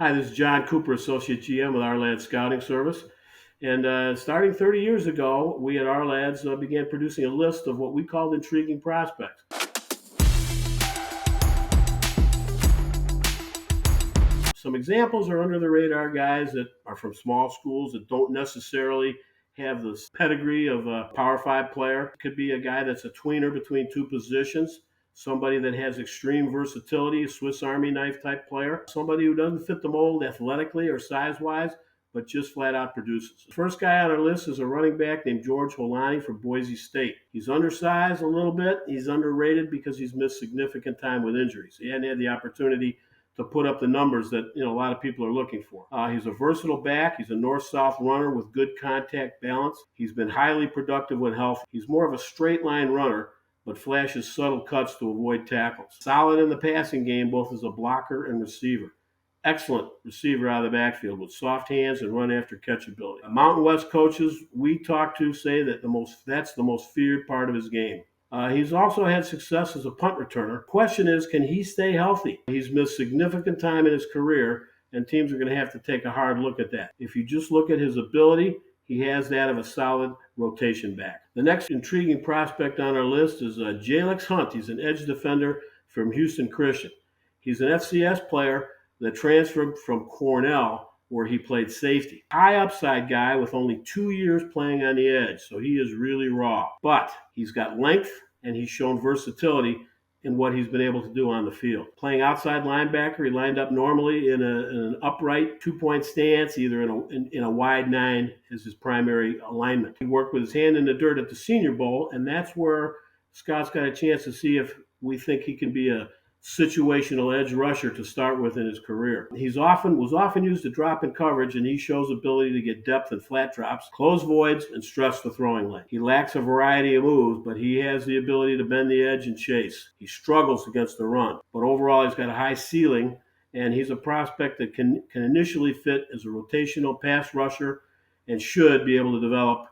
Hi, this is Jon Cooper, Associate GM with Ourlads Scouting Service. And starting 30 years ago, we at Ourlads began producing a list of what we called intriguing prospects. Some examples are under the radar guys that are from small schools that don't necessarily have the pedigree of a Power 5 player. It could be a guy that's a tweener between two positions, somebody that has extreme versatility, a Swiss Army knife type player, somebody who doesn't fit the mold athletically or size wise, but just flat out produces. The first guy on our list is a running back named George Holani from Boise State. He's undersized a little bit. He's underrated because he's missed significant time with injuries. He hadn't had the opportunity to put up the numbers that a lot of people are looking for. He's a versatile back. He's a north-south runner with good contact balance. He's been highly productive when healthy. He's more of a straight line runner, but flashes subtle cuts to avoid tackles. Solid in the passing game, both as a blocker and receiver. Excellent receiver out of the backfield with soft hands and run after catch ability. Mountain West coaches we talk to say that that's the most feared part of his game. He's also had success as a punt returner. Question is, can he stay healthy? He's missed significant time in his career, and teams are going to have to take a hard look at that. If you just look at his ability, he has that of a solid rotation back. The next intriguing prospect on our list is Jalyx Hunt. He's an edge defender from Houston Christian. He's an FCS player that transferred from Cornell, where he played safety. High upside guy with only 2 years playing on the edge, so he is really raw. But he's got length, and he's shown versatility in what he's been able to do on the field. Playing outside linebacker, he lined up normally in an upright two-point stance, either in a wide nine as his primary alignment. He worked with his hand in the dirt at the Senior Bowl, and that's where Scott's got a chance to see if we think he can be a situational edge rusher to start with in his career. Was often used to drop in coverage, and he shows ability to get depth in flat drops, close voids, and stretch the throwing lane. He lacks a variety of moves, but he has the ability to bend the edge and chase. He struggles against the run, but overall he's got a high ceiling, and he's a prospect that can initially fit as a rotational pass rusher and should be able to develop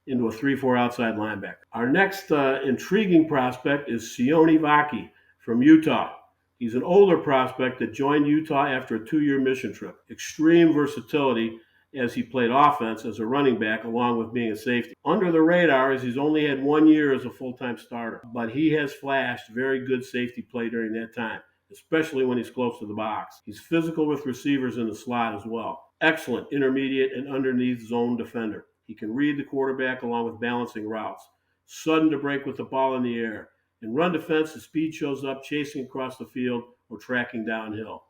into a 3-4 outside linebacker. Our next intriguing prospect is Sione Vaki from Utah. He's an older prospect that joined Utah after a 2-year mission trip. Extreme versatility as he played offense as a running back along with being a safety. Under the radar is he's only had 1 year as a full-time starter, but he has flashed very good safety play during that time, especially when he's close to the box. He's physical with receivers in the slot as well. Excellent intermediate and underneath zone defender. He can read the quarterback along with balancing routes. Sudden to break with the ball in the air. In run defense, the speed shows up chasing across the field or tracking downhill.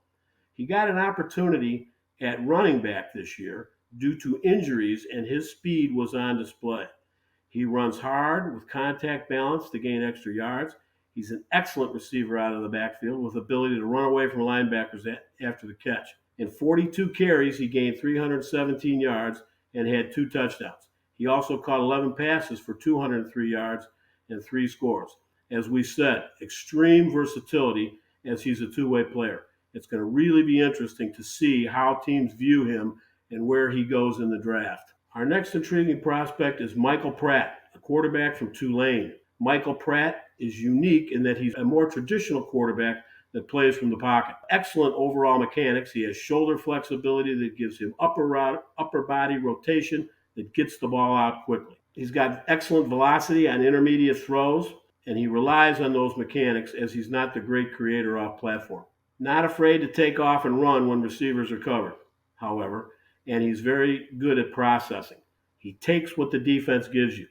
He got an opportunity at running back this year due to injuries, and his speed was on display. He runs hard with contact balance to gain extra yards. He's an excellent receiver out of the backfield with ability to run away from linebackers after the catch. In 42 carries, he gained 317 yards and had 2 touchdowns. He also caught 11 passes for 203 yards and 3 scores. As we said, extreme versatility as he's a two-way player. It's going to really be interesting to see how teams view him and where he goes in the draft. Our next intriguing prospect is Michael Pratt, a quarterback from Tulane. Michael Pratt is unique in that he's a more traditional quarterback that plays from the pocket. Excellent overall mechanics. He has shoulder flexibility that gives him upper body rotation that gets the ball out quickly. He's got excellent velocity on intermediate throws, and he relies on those mechanics as he's not the great creator off platform. Not afraid to take off and run when receivers are covered, however, and he's very good at processing. He takes what the defense gives you.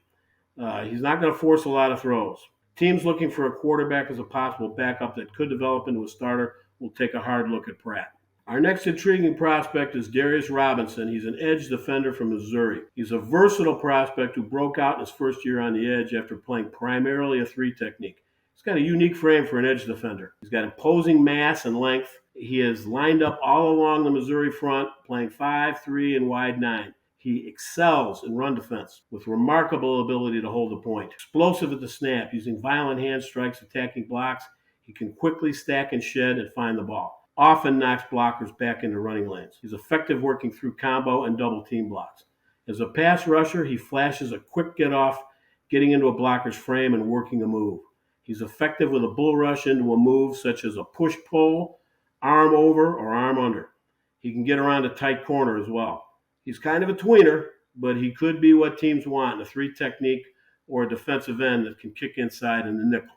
He's not going to force a lot of throws. Teams looking for a quarterback as a possible backup that could develop into a starter will take a hard look at Pratt. Our next intriguing prospect is Darius Robinson. He's an edge defender from Missouri. He's a versatile prospect who broke out in his first year on the edge after playing primarily a 3 technique. He's got a unique frame for an edge defender. He's got imposing mass and length. He is lined up all along the Missouri front, playing 5-3 and wide 9. He excels in run defense with remarkable ability to hold the point. Explosive at the snap, using violent hand strikes, attacking blocks. He can quickly stack and shed and find the ball. Often knocks blockers back into running lanes. He's effective working through combo and double team blocks. As a pass rusher, he flashes a quick get off, getting into a blocker's frame and working a move. He's effective with a bull rush into a move such as a push-pull, arm over, or arm under. He can get around a tight corner as well. He's kind of a tweener, but he could be what teams want, a 3 technique or a defensive end that can kick inside in the nickel.